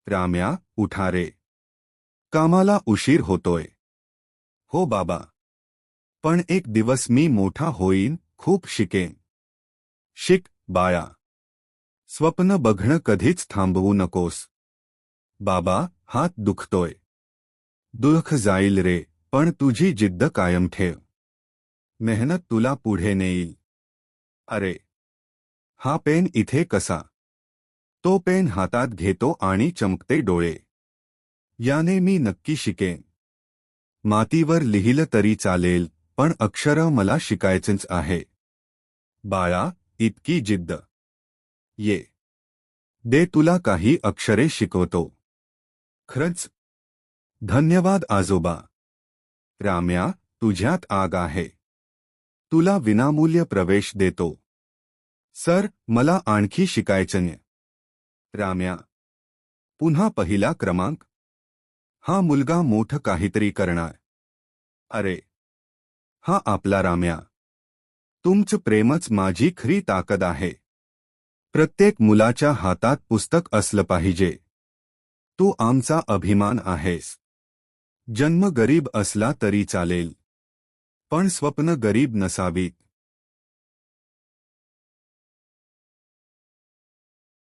राम्या, उठा रे. कामाला उशीर होतोय. हो बाबा. पण एक दिवस मी मोठा होईन, खूप शिकेन. शिक, बाळा. स्वप्न बघणं कधीच थांबवू नकोस. बाबा, हात दुखतोय. दुःख जाईल रे, पण तुझी जिद्द कायम ठेव. मेहनत तुला पुढे नेईल. अरे, हा पेन इथे कसा? तो पेन हातात घेतो आणि चमकते डोळे. याने मी नक्की शिकेन. मातीवर लिहिलं तरी चालेल, पण अक्षरं मला शिकायचंच आहे. बाळा, इतकी जिद्द. ये. दे, तुला काही अक्षरे शिकवतो. खरंच? धन्यवाद आजोबा. राम्या, तुझ्यात आग आहे. तुला विनामूल्य प्रवेश देतो. सर, मला आणखी शिकायचंय. राम्या. पुन्हा पहिला क्रमांक. हा मुलगा मोठं काहीतरी करणार. अरे, हा आपला राम्या. तुमचं प्रेमच माझी खरी ताकद आहे. प्रत्येक मुलाच्या हातात पुस्तक असलं पाहिजे. तू आमचा अभिमान आहेस. जन्म गरीब असला तरी चालेल, पण स्वप्न गरीब नसावीत.